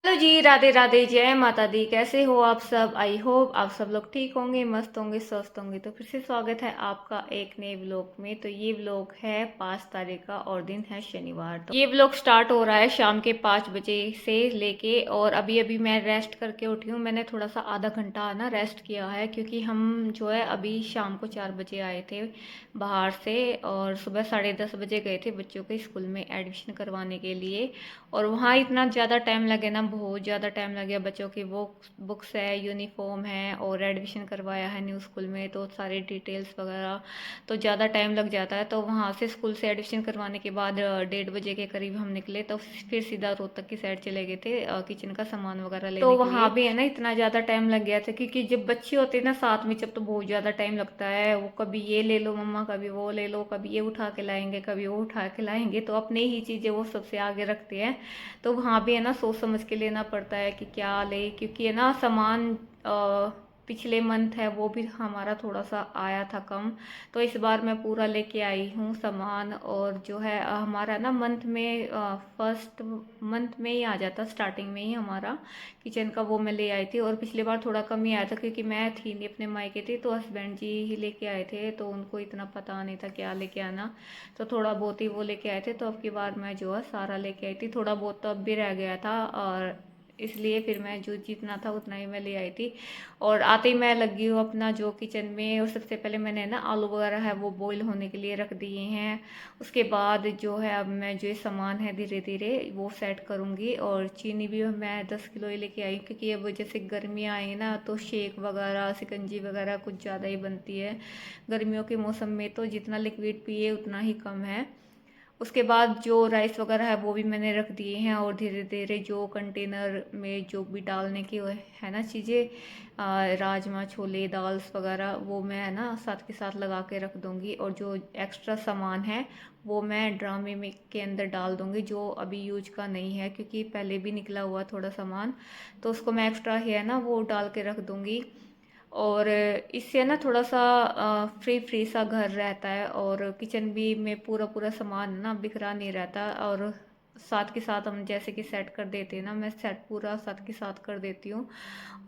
Hello जी, राधे राधे, जय माता दी। कैसे हो आप सब? आई होप आप सब लोग ठीक होंगे, मस्त होंगे, स्वस्थ होंगे। तो फिर से स्वागत है आपका एक नए व्लॉग में। तो ये व्लॉग है 5 तारीख का और दिन है शनिवार। तो ये व्लॉग स्टार्ट हो रहा है शाम के 5 बजे से लेके, और अभी अभी मैं रेस्ट करके उठी हूँ। मैंने थोड़ा सा आधा घंटा ना रेस्ट किया है, क्योंकि हम जो है अभी शाम को 4 बजे आए थे बाहर से, और सुबह 10:30 बजे गए थे बच्चों के स्कूल में एडमिशन करवाने के लिए। और वहाँ इतना ज़्यादा टाइम लगे ना, बहुत ज़्यादा टाइम लग गया। बच्चों की बुक्स है, यूनिफॉर्म है, और एडमिशन करवाया है न्यू स्कूल में, तो सारी डिटेल्स वगैरह तो ज़्यादा टाइम लग जाता है। तो वहाँ से स्कूल से एडमिशन करवाने के बाद 1:30 बजे के करीब हम निकले, तो फिर सीधा रोहतक की साइड चले गए थे किचन का सामान वगैरह लेने के लिए। तो वहाँ भी है ना इतना ज़्यादा टाइम लग गया था, क्योंकि जब बच्चे होते हैं ना साथ में, जब तो बहुत ज़्यादा टाइम लगता है। वो कभी ये ले लो मम्मा, कभी वो ले लो, कभी ये उठा के लाएंगे, कभी वो उठा के लाएंगे, तो अपनी ही चीज़ें वो सबसे आगे रखते हैं। तो वहाँ भी है ना सोच समझ के लेना पड़ता है कि क्या ले, क्योंकि है ना सामान पिछले मंथ है वो भी हमारा थोड़ा सा आया था कम। तो इस बार मैं पूरा लेके आई हूँ सामान। और जो है हमारा ना मंथ में फर्स्ट मंथ में ही आ जाता, स्टार्टिंग में ही हमारा किचन का वो मैं ले आई थी। और पिछली बार थोड़ा कम ही आया था, क्योंकि मैं थी नहीं अपने मायके थी, तो हस्बैंड जी ही लेके आए थे, तो उनको इतना पता नहीं था क्या लेके आना। तो थोड़ा बहुत ही वो लेके आए थे। तो अब की बार मैं जो है सारा लेके आई थी। थोड़ा बहुत तो अब भी रह गया था, और इसलिए फिर मैं जो जितना था उतना ही मैं ले आई थी। और आते ही मैं लगी हूँ अपना जो किचन में। और सबसे पहले मैंने ना आलू वगैरह है वो बॉईल होने के लिए रख दिए हैं। उसके बाद जो है अब मैं जो सामान है धीरे धीरे वो सेट करूँगी। और चीनी भी मैं 10 किलो ही लेके आई, क्योंकि अब जैसे गर्मियाँ आई ना, तो शेक वगैरह शिकंजी वगैरह कुछ ज़्यादा ही बनती है गर्मियों के मौसम में। तो जितना लिक्विड पिए उतना ही कम है। उसके बाद जो राइस वगैरह है वो भी मैंने रख दिए हैं। और धीरे धीरे जो कंटेनर में जो भी डालने की है ना चीज़ें, राजमा छोले दाल्स वगैरह, वो मैं है ना साथ के साथ लगा के रख दूँगी। और जो एक्स्ट्रा सामान है वो मैं ड्रामे में के अंदर डाल दूँगी, जो अभी यूज का नहीं है, क्योंकि पहले भी निकला हुआ थोड़ा सामान, तो उसको मैं एक्स्ट्रा है ना वो डाल के रख दूँगी। और इससे ना थोड़ा सा फ्री फ्री सा घर रहता है, और किचन भी में पूरा पूरा सामान ना बिखरा नहीं रहता। और साथ के साथ हम जैसे कि सेट कर देते हैं ना, मैं सेट पूरा साथ के साथ कर देती हूँ।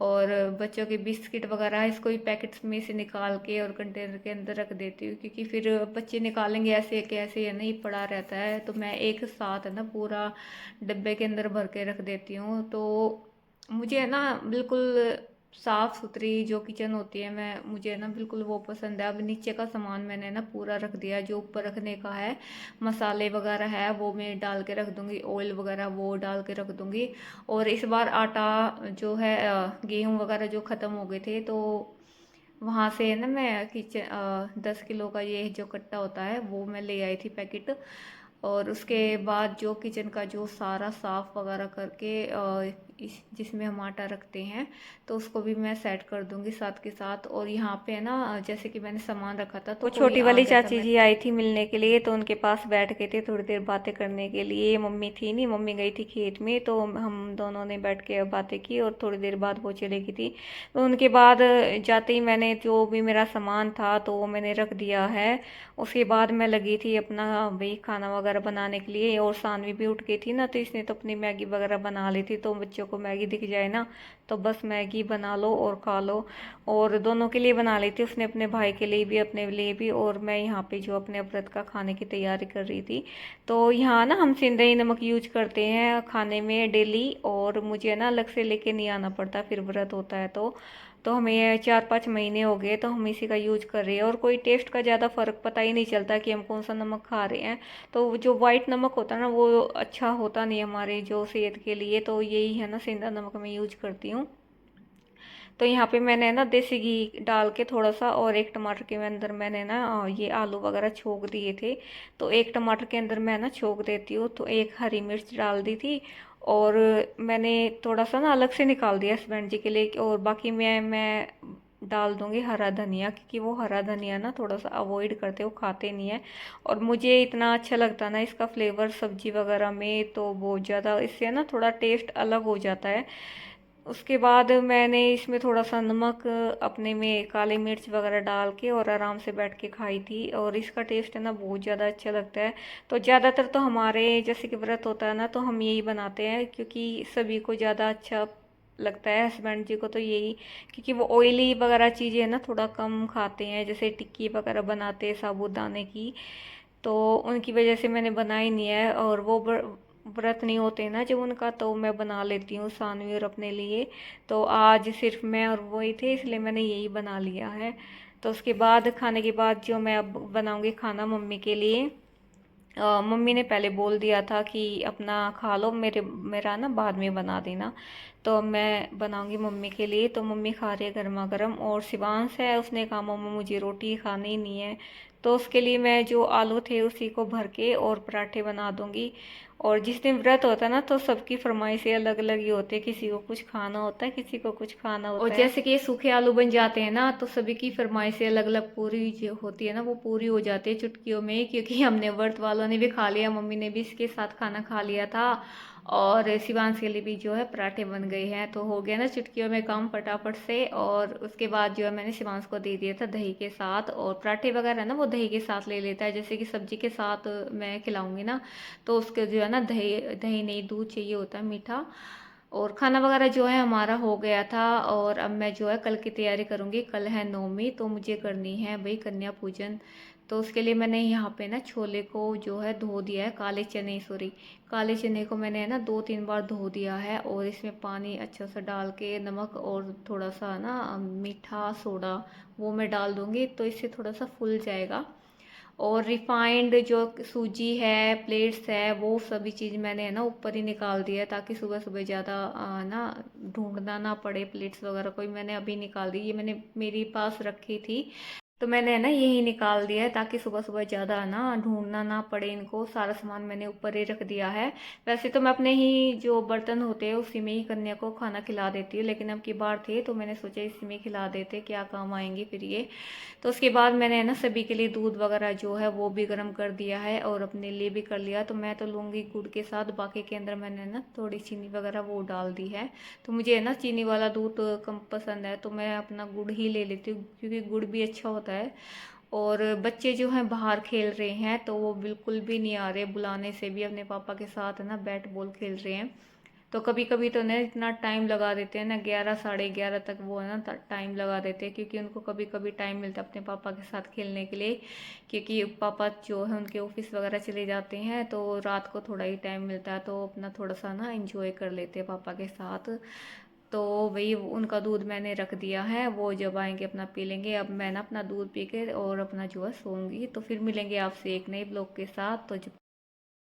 और बच्चों के बिस्किट वगैरह इसको ही पैकेट्स में से निकाल के और कंटेनर के अंदर रख देती हूँ, क्योंकि फिर बच्चे निकालेंगे ऐसे कैसे, या नहीं पड़ा रहता है। तो मैं एक साथ है ना पूरा डब्बे के अंदर भर के रख देती हूँ। तो मुझे है ना बिल्कुल साफ सुथरी जो किचन होती है, मैं मुझे ना बिल्कुल वो पसंद है। अब नीचे का सामान मैंने ना पूरा रख दिया है, जो ऊपर रखने का है मसाले वगैरह है वो मैं डाल के रख दूंगी, ऑयल वगैरह वो डाल के रख दूंगी। और इस बार आटा जो है गेहूं वगैरह जो ख़त्म हो गए थे, तो वहाँ से ना मैं किचन 10 किलो का ये जो कट्टा होता है वो मैं ले आई थी पैकेट। और उसके बाद जो किचन का जो सारा साफ़ वगैरह करके इस जिसमें हम आटा रखते हैं, तो उसको भी मैं सेट कर दूंगी साथ के साथ। और यहाँ पे ना जैसे कि मैंने सामान रखा था, तो वो कोई छोटी आ वाली गया था, चाची मैं जी आई थी मिलने के लिए, तो उनके पास बैठ गए थे थोड़ी देर बातें करने के लिए। मम्मी थी नहीं, मम्मी गई थी खेत में, तो हम दोनों ने बैठ के बातें की, और थोड़ी देर बाद वो चली गई थी। तो उनके बाद जाते ही मैंने जो भी मेरा सामान था तो वो मैंने रख दिया है। उसके बाद मैं लगी थी अपना भाई खाना वगैरह बनाने के लिए। और सानवी भी उठ गई थी ना, तो इसने तो अपनी मैगी वगैरह बना ली थी। तो बच्चों को मैगी दिख जाए ना, तो बस मैगी बना लो और खा लो। और दोनों के लिए बना ली थी उसने, अपने भाई के लिए भी अपने लिए भी। और मैं यहाँ पे जो अपने व्रत का खाने की तैयारी कर रही थी। तो यहाँ ना हम सिंधई नमक यूज करते हैं खाने में डेली, और मुझे ना अलग से लेके नहीं आना पड़ता फिर व्रत होता है तो हमें 4-5 महीने हो गए, तो हम इसी का यूज कर रहे हैं। और कोई टेस्ट का ज़्यादा फ़र्क पता ही नहीं चलता कि हम कौन सा नमक खा रहे हैं। तो जो वाइट नमक होता है ना वो अच्छा होता नहीं हमारे जो सेहत के लिए, तो यही है ना सेंधा नमक मैं यूज करती हूँ। तो यहाँ पे मैंने ना देसी घी डाल के थोड़ा सा, और एक टमाटर के अंदर मैंने ना ये आलू वगैरह छोक दिए थे। तो एक टमाटर के अंदर मैं ना छोक देती हूँ, तो एक हरी मिर्च डाल दी थी। और मैंने थोड़ा सा ना अलग से निकाल दिया हस्बैंड जी के लिए। और बाकी मैं डाल दूंगी हरा धनिया, क्योंकि वो हरा धनिया ना थोड़ा सा अवॉइड करते, वो खाते नहीं है। और मुझे इतना अच्छा लगता ना इसका फ्लेवर सब्जी वगैरह में, तो बहुत ज़्यादा इससे ना थोड़ा टेस्ट अलग हो जाता है। उसके बाद मैंने इसमें थोड़ा सा नमक अपने में काली मिर्च वगैरह डाल के और आराम से बैठ के खाई थी, और इसका टेस्ट है ना बहुत ज़्यादा अच्छा लगता है। तो ज़्यादातर तो हमारे जैसे कि व्रत होता है ना, तो हम यही बनाते हैं क्योंकि सभी को ज़्यादा अच्छा लगता है, हस्बैंड जी को तो यही, क्योंकि वो ऑयली वगैरह चीज़ें ना थोड़ा कम खाते हैं, जैसे टिक्की वगैरह बनाते हैं साबूदाने की, तो उनकी वजह से मैंने बनाई नहीं है। और वो व्रत नहीं होते ना जब उनका, तो मैं बना लेती हूँ सानवी और अपने लिए। तो आज सिर्फ मैं और वही थे, इसलिए मैंने यही बना लिया है। तो उसके बाद खाने के बाद जो मैं अब बनाऊंगी खाना मम्मी के लिए, मम्मी ने पहले बोल दिया था कि अपना खा लो, मेरा ना बाद में बना देना। तो मैं बनाऊंगी मम्मी के लिए। तो मम्मी खा रही है गर्मा गर्म, और शिवांश है, उसने कहा मम्मा मुझे रोटी खानी ही नहीं है। तो उसके लिए मैं जो आलू थे उसी को भर के और पराठे बना दूंगी। और जिस दिन व्रत होता है ना, तो सबकी फरमाइशें अलग अलग ही होती है, किसी को कुछ खाना होता है, किसी को कुछ खाना होता है। और जैसे कि ये सूखे आलू बन जाते हैं ना, तो सभी की फरमाइशें अलग अलग पूरी जो होती है ना, वो पूरी हो जाती है चुटकियों में, क्योंकि हमने व्रत वालों ने भी खा लिया, मम्मी ने भी इसके साथ खाना खा लिया था। और शिवांश के लिए भी जो है पराठे बन गए हैं, तो हो गया ना चुटकियों में काम फटाफट से। और उसके बाद जो है मैंने शिवांश को दे दिया था दही के साथ, और पराठे वगैरह ना वो दही के साथ ले लेता है, जैसे कि सब्जी के साथ मैं खिलाऊंगी ना, तो उसके जो है ना दही दही नहीं दूध चाहिए होता है मीठा। और खाना वगैरह जो है हमारा हो गया था। और अब मैं जो है कल की तैयारी करूँगी, कल है नवमी, तो मुझे करनी है भाई कन्या पूजन। तो उसके लिए मैंने यहाँ पे ना छोले को जो है धो दिया है, काले चने, सॉरी, काले चने को मैंने ना 2-3 बार धो दिया है, और इसमें पानी अच्छा सा डाल के नमक और थोड़ा सा ना मीठा सोडा वो मैं डाल दूँगी, तो इससे थोड़ा सा फूल जाएगा। और रिफाइंड जो सूजी है, प्लेट्स है, वो सभी चीज़ मैंने है ना ऊपर ही निकाल दिया है, ताकि सुबह सुबह ज़्यादा ना ढूंढना ना पड़े प्लेट्स वगैरह कोई। मैंने अभी निकाल दी, ये मैंने मेरे पास रखी थी, तो मैंने है ना यही निकाल दिया है, ताकि सुबह सुबह ज़्यादा ना ढूंढना ना पड़े इनको। सारा सामान मैंने ऊपर ही रख दिया है। वैसे तो मैं अपने ही जो बर्तन होते हैं उसी में ही कन्या को खाना खिला देती हूँ, लेकिन अब की बार थे तो मैंने सोचा इसी में खिला देते, क्या काम आएंगी फिर ये। तो उसके बाद मैंने है ना सभी के लिए दूध वगैरह जो है वो भी गर्म कर दिया है, और अपने लिए भी कर लिया। तो मैं तो लूँगी गुड़ के साथ, बाकी के अंदर मैंने ना थोड़ी चीनी वगैरह वो डाल दी है। तो मुझे है ना चीनी वाला दूध कम पसंद है, तो मैं अपना गुड़ ही ले लेती हूँ, क्योंकि गुड़ भी अच्छा होता है। और बच्चे जो हैं बाहर खेल रहे हैं, तो वो बिल्कुल भी नहीं आ रहे, बुलाने से भी अपने पापा के साथ है ना बैट बॉल खेल रहे हैं। तो कभी कभी तो ना इतना टाइम लगा देते हैं ना, 11 साढ़े 11 तक वो है ना टाइम लगा देते हैं, क्योंकि उनको कभी कभी टाइम मिलता है अपने पापा के साथ खेलने के लिए, क्योंकि पापा जो है उनके ऑफिस वगैरह चले जाते हैं, तो रात को थोड़ा ही टाइम मिलता है, तो अपना थोड़ा सा ना इंजॉय कर लेते हैं पापा के साथ। तो वही उनका दूध मैंने रख दिया है, वो जब आएंगे अपना पी लेंगे। अब मैं ना अपना दूध पी के और अपना जो है सोऊंगी। तो फिर मिलेंगे आपसे एक नए ब्लॉग के साथ, तो जब